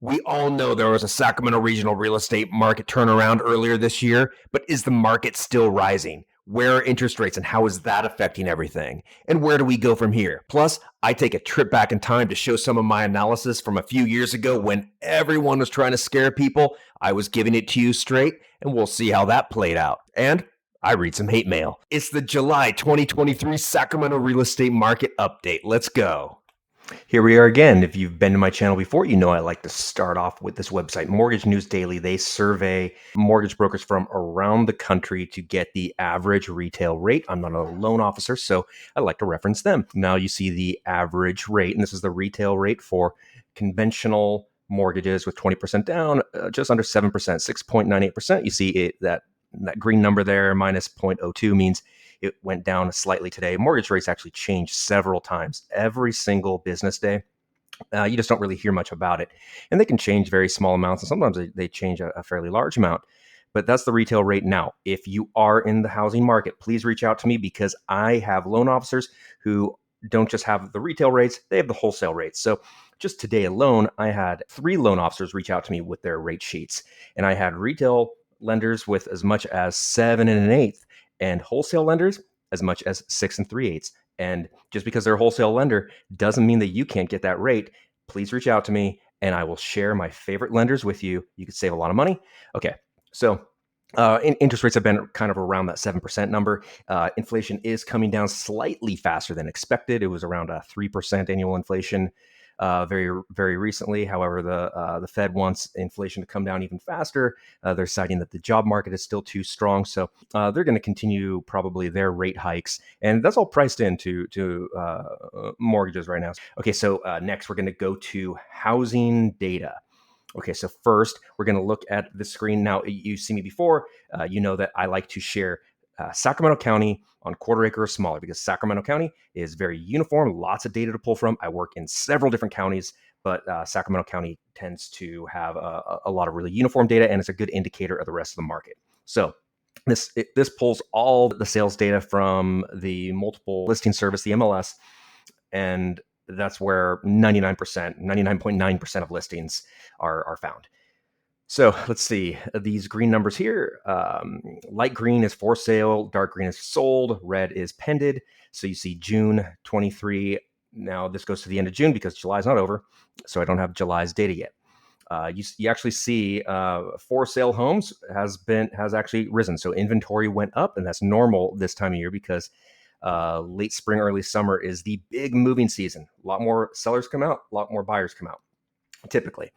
We all know there was a Sacramento regional real estate market turnaround earlier this year, but is the market still rising? Where are interest rates and how is that affecting everything? And where do we go from here? Plus, I take a trip back in time to show some of my analysis from a few years ago when everyone was trying to scare people. I was giving it to you straight, and we'll see how that played out. And I read some hate mail. It's the July 2023 Sacramento real estate market update. Let's go. Here we are again. If you've been to my channel before, you know I like to start off with this website, Mortgage News Daily. They survey mortgage brokers from around the country to get the average retail rate. I'm not a loan officer, so I like to reference them. Now you see the average rate, and this is the retail rate for conventional mortgages with 20% down, just under 7%, 6.98%. You see it that green number there, minus 0.02, means it went down slightly today. Mortgage rates actually changed several times every single business day. You just don't really hear much about it. And they can change very small amounts, and sometimes they change a fairly large amount. But that's the retail rate now. If you are in the housing market, please reach out to me because I have loan officers who don't just have the retail rates, they have the wholesale rates. So just today alone, I had 3 loan officers reach out to me with their rate sheets. And I had retail lenders with as much as 7 1/8 and wholesale lenders as much as 6 3/8. And just because they're a wholesale lender doesn't mean that you can't get that rate. Please reach out to me and I will share my favorite lenders with you. You could save a lot of money. Okay, so interest rates have been kind of around that 7% number. Inflation is coming down slightly faster than expected. It was around a 3% annual inflation very recently. However, the Fed wants inflation to come down even faster. They're citing that the job market is still too strong, so they're going to continue probably their rate hikes, and that's all priced into mortgages right now. Okay, so next we're going to go to housing data. Okay, so first we're going to look at the screen. Now, you've seen me before. You know that I like to share Sacramento County on quarter acre or smaller because Sacramento County is very uniform, lots of data to pull from. I work in several different counties, but Sacramento County tends to have a lot of really uniform data, and it's a good indicator of the rest of the market. So this pulls all the sales data from the multiple listing service, the MLS, and that's where 99.9% of listings are found. So let's see these green numbers here. Light green is for sale, dark green is sold, red is pended. So you see June 23. Now this goes to the end of June because July is not over, so I don't have July's data yet. You actually see for sale homes has actually risen. So inventory went up, and that's normal this time of year because late spring, early summer is the big moving season. A lot more sellers come out, a lot more buyers come out, typically.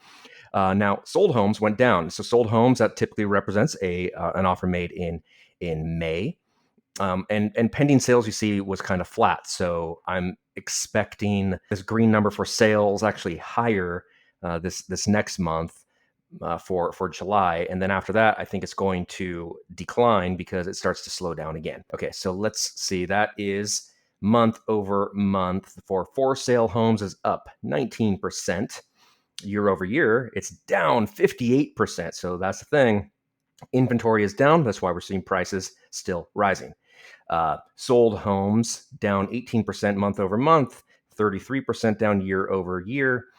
Now, sold homes went down. So sold homes, that typically represents an offer made in May. And pending sales, you see, was kind of flat. So I'm expecting this green number for sales actually higher this next month for July. And then after that, I think it's going to decline because it starts to slow down again. Okay, so let's see. That is month over month for sale homes is up 19%. Year over year, it's down 58%. So that's the thing. Inventory is down. That's why we're seeing prices still rising. Sold homes down 18% month over month, 33% down year over year.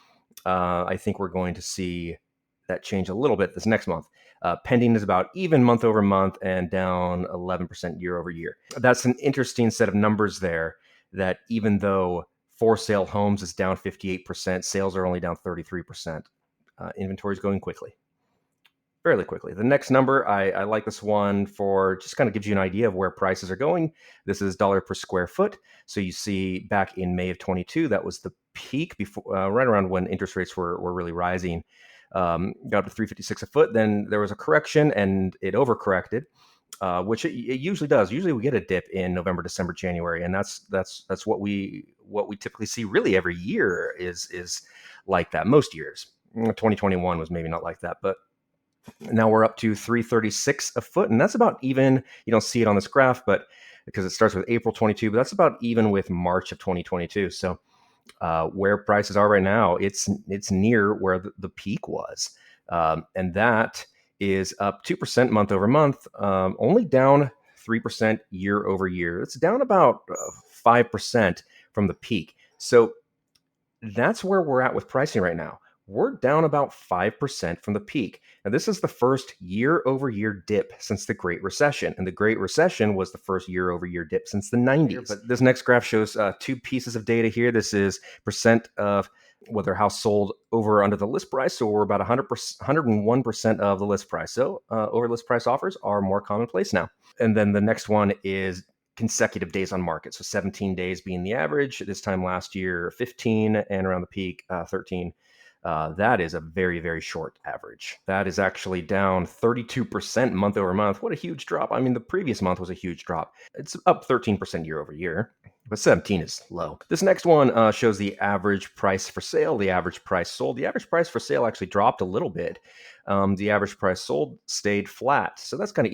I think we're going to see that change a little bit this next month. Pending is about even month over month and down 11% year over year. That's an interesting set of numbers there, that even though for sale homes is down 58%, sales are only down 33%. Inventory is going quickly, fairly quickly. The next number, I like this one for just kind of gives you an idea of where prices are going. This is dollar per square foot. So you see back in May of 22, that was the peak before, right around when interest rates were really rising. Got up to $356 a foot. Then there was a correction and it overcorrected, which it usually does. Usually we get a dip in November, December, January, and that's what we typically see really every year is like that. Most years. 2021 was maybe not like that, but now we're up to $336 a foot, and that's about even. You don't see it on this graph, but because it starts with April 22, but that's about even with March of 2022. So where prices are right now, it's near where the peak was, and that is up 2% month over month, only down 3% year over year. It's down about 5% from the peak. So that's where we're at with pricing right now. we're down about 5% from the peak. Now, this is the first year-over-year dip since the Great Recession, and the Great Recession was the first year-over-year dip since the 90s. But this next graph shows two pieces of data here. This is percent of whether a house sold over or under the list price. So we're about 100%, 101% of the list price. So over list price offers are more commonplace now. And then the next one is consecutive days on market. So 17 days being the average. This time last year, 15, and around the peak, 13. That is a very, very short average. That is actually down 32% month over month. What a huge drop. I mean, the previous month was a huge drop. It's up 13% year over year, but 17 is low. This next one shows the average price for sale, the average price sold. The average price for sale actually dropped a little bit. The average price sold stayed flat. So that's kind of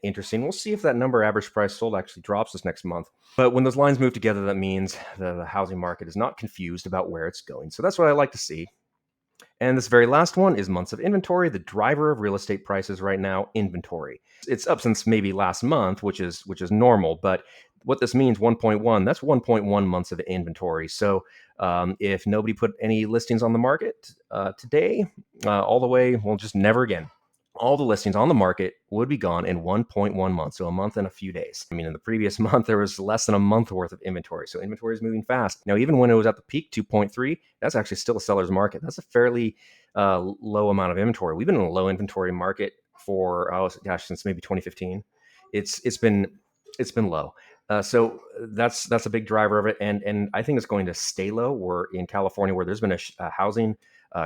interesting. We'll see if that number, average price sold, actually drops this next month. But when those lines move together, that means the housing market is not confused about where it's going. So that's what I like to see. And this very last one is months of inventory, the driver of real estate prices right now, inventory. It's up since maybe last month, which is normal. But what this means, 1.1, that's 1.1 months of inventory. So if nobody put any listings on the market today, all the way, well, just never again. All the listings on the market would be gone in 1.1 months, so a month and a few days. I mean, in the previous month, there was less than a month worth of inventory. So inventory is moving fast. Now, even when it was at the peak, 2.3, that's actually still a seller's market. That's a fairly low amount of inventory. We've been in a low inventory market for, since maybe 2015. It's been low. So that's a big driver of it. And I think it's going to stay low. We're in California where there's been a housing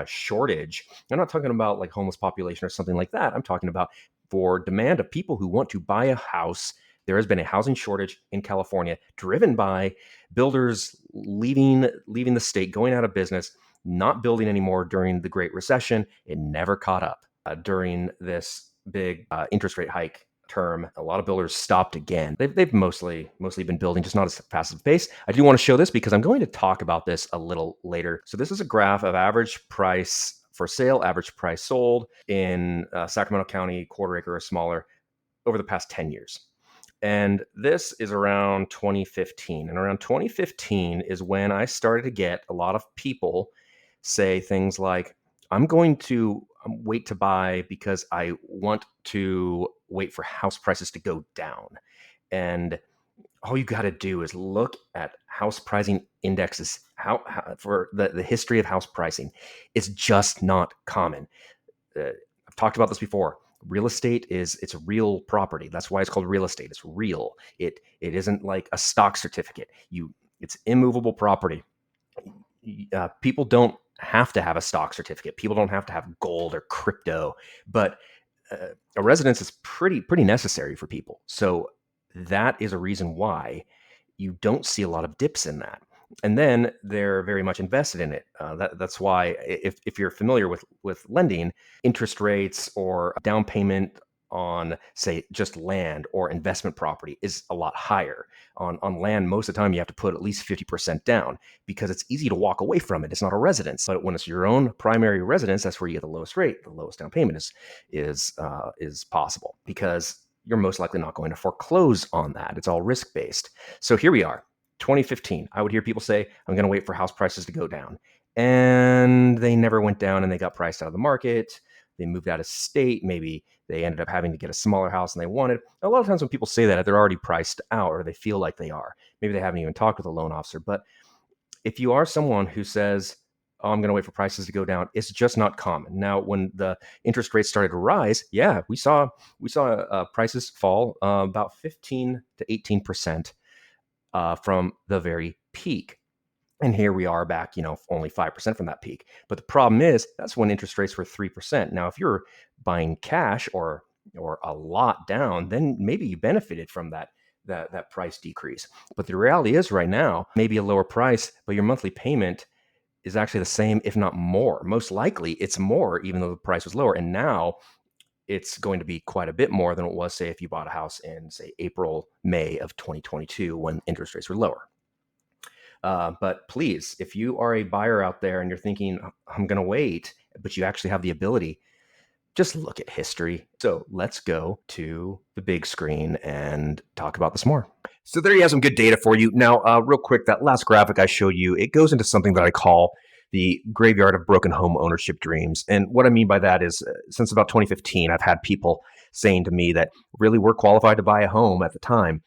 shortage. I'm not talking about like homeless population or something like that. I'm talking about for demand of people who want to buy a house. There has been a housing shortage in California driven by builders leaving the state, going out of business, not building anymore during the Great Recession. It never caught up during this big interest rate hike term. A lot of builders stopped again. They've mostly been building, just not as fast as pace. I do want to show this because I'm going to talk about this a little later. So this is a graph of average price for sale, average price sold in Sacramento County, quarter acre or smaller over the past 10 years. And this is around 2015. And around 2015 is when I started to get a lot of people say things like, I'm going to wait to buy because I want to wait for house prices to go down. And all you got to do is look at house pricing indexes, how for the history of house pricing. It's just not common. I've talked about this before. Real estate it's a real property. That's why it's called real estate. It's real. It isn't like a stock certificate. It's immovable property. People don't have to have a stock certificate. People don't have to have gold or crypto, but a residence is pretty necessary for people. So that is a reason why you don't see a lot of dips in that. And then they're very much invested in it. That's why if you're familiar with lending, interest rates or down payment on, say, just land or investment property is a lot higher. On land, most of the time you have to put at least 50% down because it's easy to walk away from it. It's not a residence. But when it's your own primary residence, that's where you get the lowest rate. The lowest down payment is possible because you're most likely not going to foreclose on that. It's all risk-based. So here we are, 2015. I would hear people say, I'm going to wait for house prices to go down. And they never went down and they got priced out of the market. They moved out of state. Maybe they ended up having to get a smaller house than they wanted. A lot of times when people say that, they're already priced out or they feel like they are. Maybe they haven't even talked with a loan officer. But if you are someone who says, oh, I'm going to wait for prices to go down, it's just not common. Now, when the interest rates started to rise, yeah, we saw prices fall about 15 to 18% from the very peak. And here we are back, only 5% from that peak. But the problem is that's when interest rates were 3%. Now, if you're buying cash or a lot down, then maybe you benefited from that price decrease. But the reality is right now, maybe a lower price, but your monthly payment is actually the same, if not more. Most likely it's more, even though the price was lower. And now it's going to be quite a bit more than it was, say, if you bought a house in, say, April, May of 2022 when interest rates were lower. But please, if you are a buyer out there and you're thinking, I'm going to wait, but you actually have the ability, just look at history. So let's go to the big screen and talk about this more. So there you have some good data for you. Now, real quick, that last graphic I showed you, it goes into something that I call the graveyard of broken home ownership dreams. And what I mean by that is, since about 2015, I've had people saying to me that really were qualified to buy a home at the time.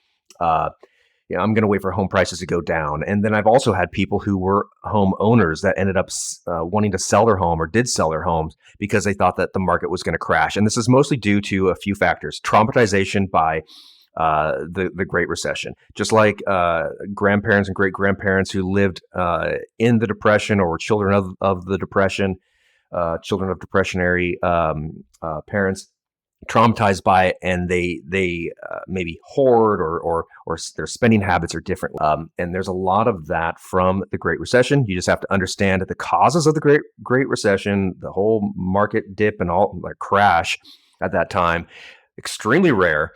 I'm going to wait for home prices to go down. And then I've also had people who were home owners that ended up wanting to sell their home or did sell their homes because they thought that the market was going to crash. And this is mostly due to a few factors: traumatization by the Great Recession. Just like grandparents and great grandparents who lived in the Depression or were children of the Depression, children of depressionary parents, traumatized by it, and they maybe hoard or their spending habits are different. And there's a lot of that from the Great Recession. You just have to understand the causes of the Great Recession, the whole market dip and all like crash at that time. Extremely rare.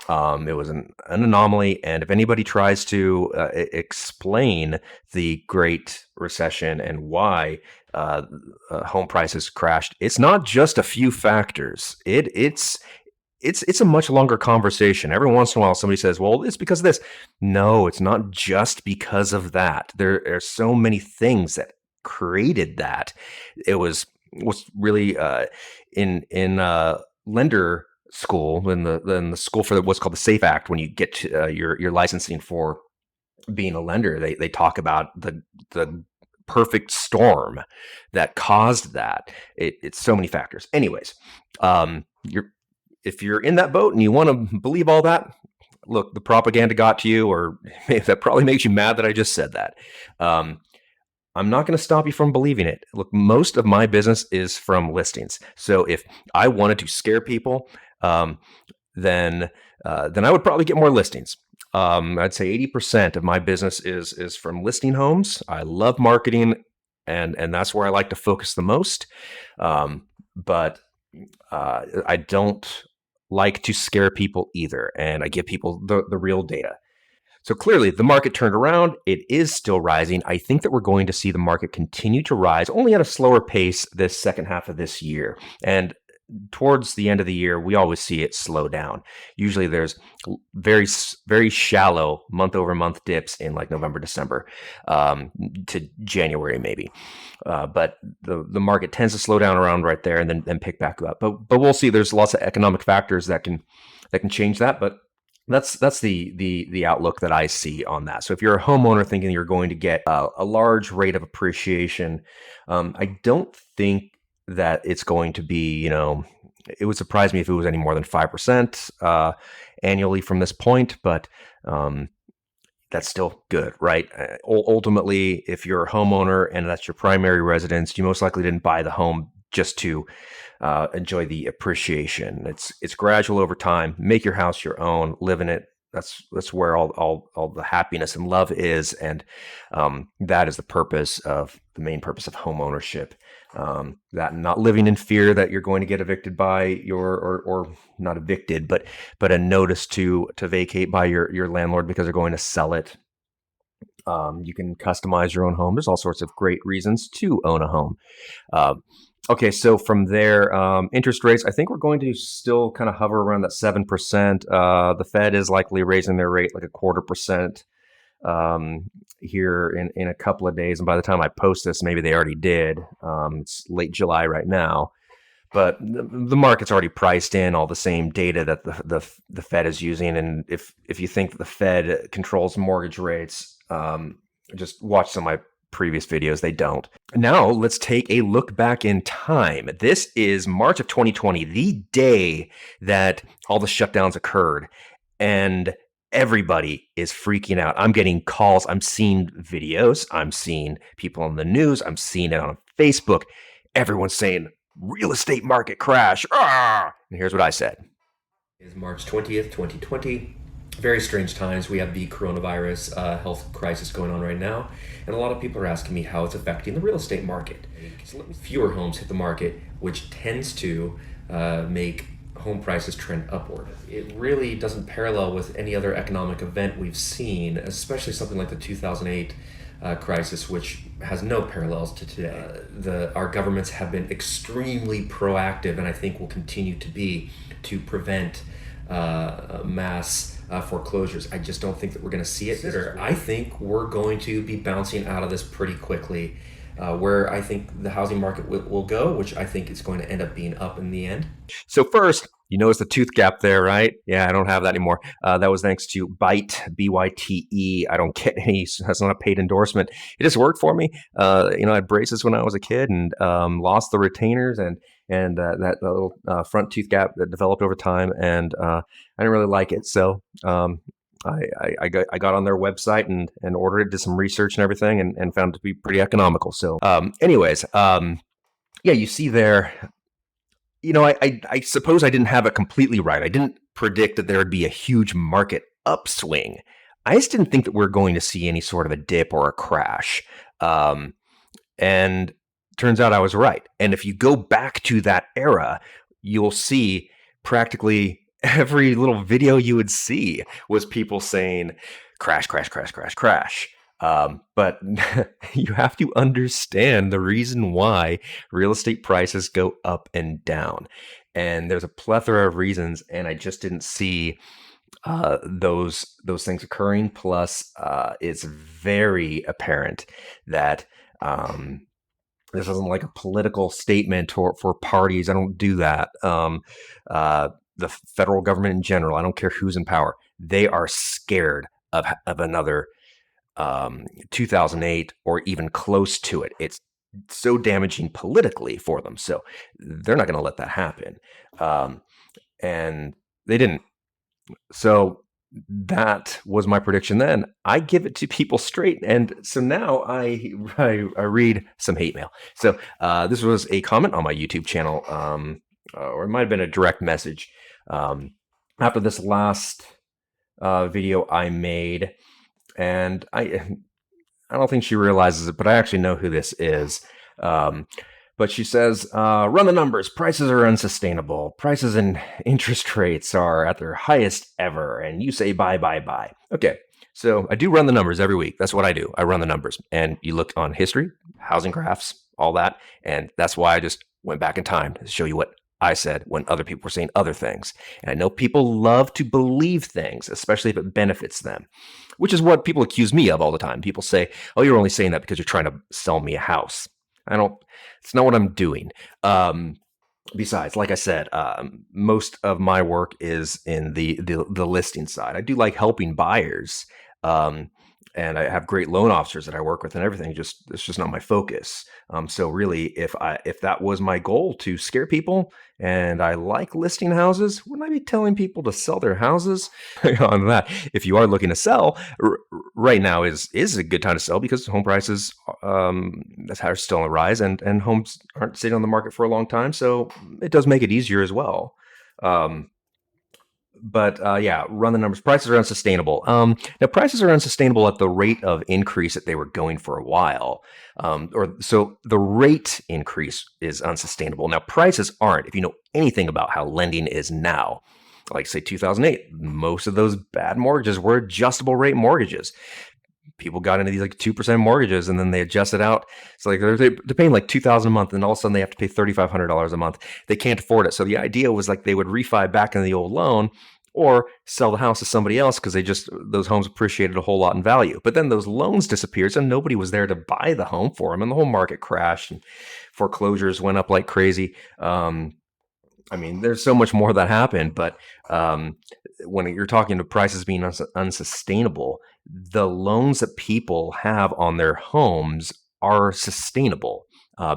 It was an anomaly, and if anybody tries to explain the Great Recession and why home prices crashed, it's not just a few factors. It's a much longer conversation. Every once in a while, somebody says, "Well, it's because of this." No, it's not just because of that. There are so many things that created that. It was really in lender school, in the school for what's called the SAFE Act. When you get to, your licensing for being a lender, they talk about the perfect storm that caused that. It's so many factors. Anyways, if you're in that boat and you want to believe all that, look, the propaganda got to you, or that probably makes you mad that I just said that. I'm not going to stop you from believing it. Look, most of my business is from listings. So if I wanted to scare people, then I would probably get more listings. I'd say 80% of my business is from listing homes. I love marketing, and that's where I like to focus the most. But I don't like to scare people either, and I give people the real data. So clearly, the market turned around. It is still rising. I think that we're going to see the market continue to rise, only at a slower pace this second half of this year. And towards the end of the year, we always see it slow down. Usually there's very, very shallow month over month dips in like November, December to January maybe. But the market tends to slow down around right there and then pick back up. But we'll see. There's lots of economic factors that can change that. But that's the outlook that I see on that. So if you're a homeowner thinking you're going to get a large rate of appreciation, I don't think that it's going to be, it would surprise me if it was any more than 5% annually from this point, but that's still good, right? Ultimately, if you're a homeowner and that's your primary residence, you most likely didn't buy the home just to enjoy the appreciation. It's gradual over time. Make your house your own, live in it. That's where all the happiness and love is, and that is the main purpose of home ownership. That not living in fear that you're going to get evicted by or not evicted, but a notice to vacate by your landlord because they're going to sell it. You can customize your own home. There's all sorts of great reasons to own a home. Okay, so from there, interest rates, I think we're going to still kind of hover around that 7%. The Fed is likely raising their rate like 0.25% here in a couple of days. And by the time I post this, maybe they already did. It's late July right now. But the market's already priced in all the same data that the Fed is using. And if you think that the Fed controls mortgage rates, just watch some of my previous videos. They don't. Now let's take a look back in time. This is March of 2020, the day that all the shutdowns occurred, and everybody is freaking out. I'm getting calls. I'm seeing videos. I'm seeing people on the news. I'm seeing it on Facebook. Everyone's saying real estate market crash. And here's what I said. It's March 20th, 2020. Very strange times. We have the coronavirus health crisis going on right now, and a lot of people are asking me how it's affecting the real estate market. Fewer homes hit the market, which tends to make home prices trend upward. It really doesn't parallel with any other economic event we've seen, especially something like the 2008 crisis, which has no parallels to today. Our governments have been extremely proactive, and I think will continue to be, to prevent mass foreclosures. I just don't think that we're going to see it. I think we're going to be bouncing out of this pretty quickly. where I think the housing market will go, which I think is going to end up being up in the end. So first, you notice the tooth gap there, right? Yeah, I don't have that anymore. That was thanks to Byte, B-Y-T-E. I don't get any, that's not a paid endorsement. It just worked for me. I had braces when I was a kid and lost the retainers and that little front tooth gap that developed over time, and I didn't really like it. So I got on their website and ordered it, did some research and everything, and found it to be pretty economical. So, yeah, you see there. I suppose I didn't have it completely right. I didn't predict that there would be a huge market upswing. I just didn't think that we're going to see any sort of a dip or a crash. And turns out I was right. And if you go back to that era, you'll see practically every little video you would see was people saying crash, crash, crash, crash, crash. But you have to understand the reason why real estate prices go up and down. And there's a plethora of reasons, and I just didn't see those things occurring. Plus, it's very apparent that this isn't like a political statement for parties. I don't do that. The federal government in general, I don't care who's in power, they are scared of another 2008 or even close to it. It's so damaging politically for them. So they're not going to let that happen. And they didn't. So that was my prediction then. I give it to people straight. And so now I read some hate mail. So this was a comment on my YouTube channel, or it might have been a direct message. After this last video I made, and I don't think she realizes it, but I actually know who this is. But she says, run the numbers. Prices are unsustainable. Prices and interest rates are at their highest ever. And you say buy, buy, buy. Okay, so I do run the numbers every week. That's what I do. I run the numbers. And you look on history, housing graphs, all that. And that's why I just went back in time to show you what I said when other people were saying other things. And I know people love to believe things, especially if it benefits them, which is what people accuse me of all the time. People say, oh, you're only saying that because you're trying to sell me a house. It's not what I'm doing. Besides, like I said, most of my work is in the listing side. I do like helping buyers. And I have great loan officers that I work with and everything. It's just not my focus. So really, if that was my goal to scare people, and I like listing houses, wouldn't I be telling people to sell their houses? On that, if you are looking to sell, right now is a good time to sell because home prices are still on the rise, and homes aren't sitting on the market for a long time. So it does make it easier as well. But yeah, run the numbers. Prices are unsustainable. Now, prices are unsustainable at the rate of increase that they were going for a while. So the rate increase is unsustainable. Now, prices aren't. If you know anything about how lending is now, like say 2008, most of those bad mortgages were adjustable rate mortgages. People got into these like 2% mortgages, and then they adjust it out. So like they're paying like $2,000 a month, and all of a sudden they have to pay $3,500 a month. They can't afford it. So the idea was like they would refi back into the old loan or sell the house to somebody else because those homes appreciated a whole lot in value. But then those loans disappeared, so nobody was there to buy the home for them, and the whole market crashed, and foreclosures went up like crazy. I mean, there's so much more that happened, but when you're talking to prices being unsustainable, the loans that people have on their homes are sustainable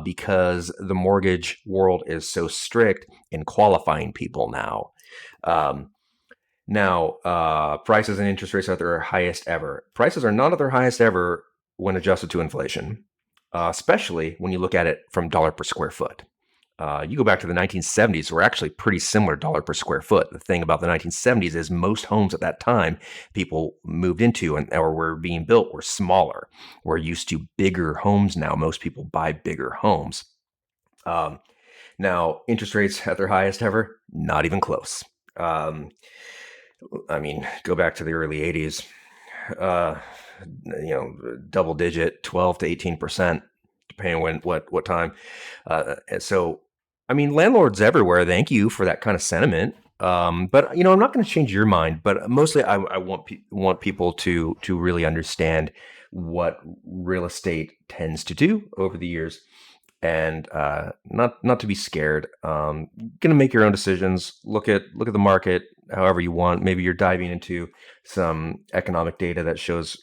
because the mortgage world is so strict in qualifying people now. Prices and interest rates are at their highest ever. Prices are not at their highest ever when adjusted to inflation, especially when you look at it from dollar per square foot. You go back to the 1970s, were actually pretty similar dollar per square foot. The thing about the 1970s is most homes at that time people moved into or were being built were smaller. We're used to bigger homes now. Most people buy bigger homes. Now, interest rates at their highest ever, not even close. I mean, go back to the early 80s, double digit, 12 to 18%, depending on what time. So, I mean, landlords everywhere, thank you for that kind of sentiment. But, I'm not going to change your mind. But mostly I want people to really understand what real estate tends to do over the years, and not to be scared. Gonna make your own decisions. Look at the market however you want. Maybe you're diving into some economic data that shows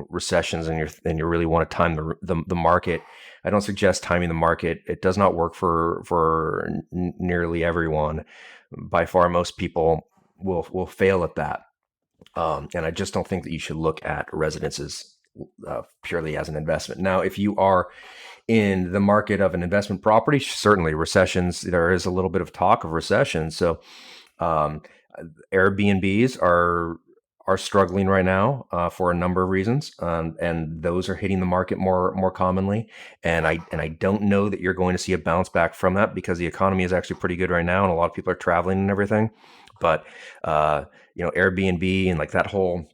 recessions, and you really want to time the market. I don't suggest timing the market. It does not work for nearly everyone. By far, most people will fail at that. And I just don't think that you should look at residences purely as an investment. Now, if you are in the market of an investment property, certainly recessions, there is a little bit of talk of recession. So um, Airbnbs are struggling right now for a number of reasons, and those are hitting the market more commonly. And I don't know that you're going to see a bounce back from that, because the economy is actually pretty good right now, and a lot of people are traveling and everything. But Airbnb and like that whole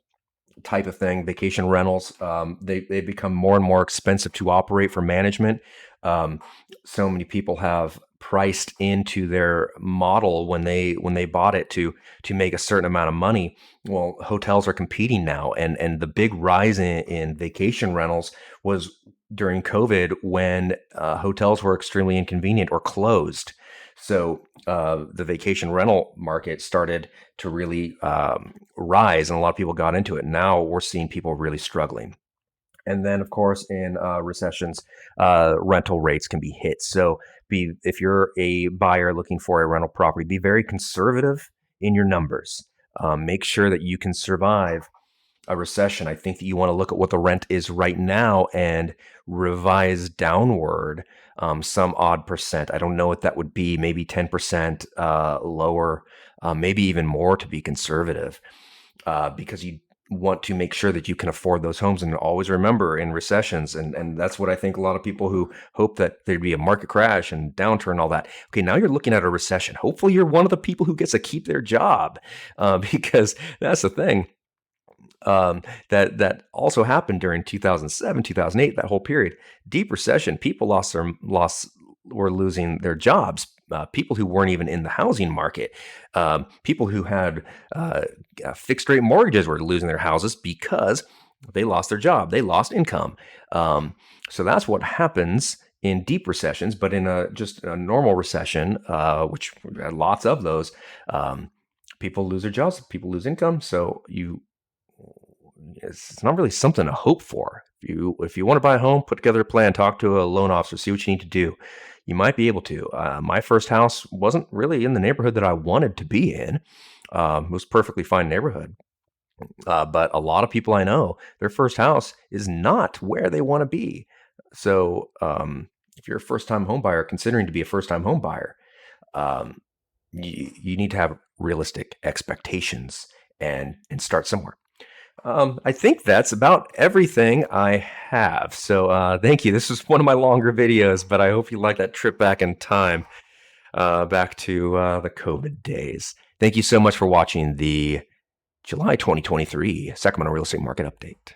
type of thing, vacation rentals, they become more and more expensive to operate for management. So many people have priced into their model when they bought it to make a certain amount of money. Well, hotels are competing now, and the big rise in vacation rentals was during COVID, when hotels were extremely inconvenient or closed. So the vacation rental market started to really rise, and a lot of people got into it. Now we're seeing people really struggling. And then, of course, in recessions, rental rates can be hit. So if you're a buyer looking for a rental property, be very conservative in your numbers. Make sure that you can survive a recession. I think that you want to look at what the rent is right now and revise downward some odd percent. I don't know what that would be, maybe 10% lower, maybe even more to be conservative, because you want to make sure that you can afford those homes. And always remember, in recessions, and that's what I think a lot of people who hope that there'd be a market crash and downturn, all that. Okay, now you're looking at a recession. Hopefully you're one of the people who gets to keep their job, because that's the thing. That also happened during 2007, 2008, that whole period. Deep recession, people were losing their jobs. People who weren't even in the housing market, people who had fixed rate mortgages were losing their houses because they lost their job, they lost income. So that's what happens in deep recessions. But in just a normal recession, which we had lots of those, people lose their jobs, people lose income. So it's not really something to hope for. If you want to buy a home, put together a plan, talk to a loan officer, see what you need to do. You might be able to. My first house wasn't really in the neighborhood that I wanted to be in. It was a perfectly fine neighborhood. But a lot of people I know, their first house is not where they want to be. So if you're a first-time home buyer, considering to be a first-time home buyer, you need to have realistic expectations and start somewhere. I think that's about everything I have. So thank you. This was one of my longer videos, but I hope you like that trip back in time, back to the COVID days. Thank you so much for watching the July 2023 Sacramento Real Estate Market Update.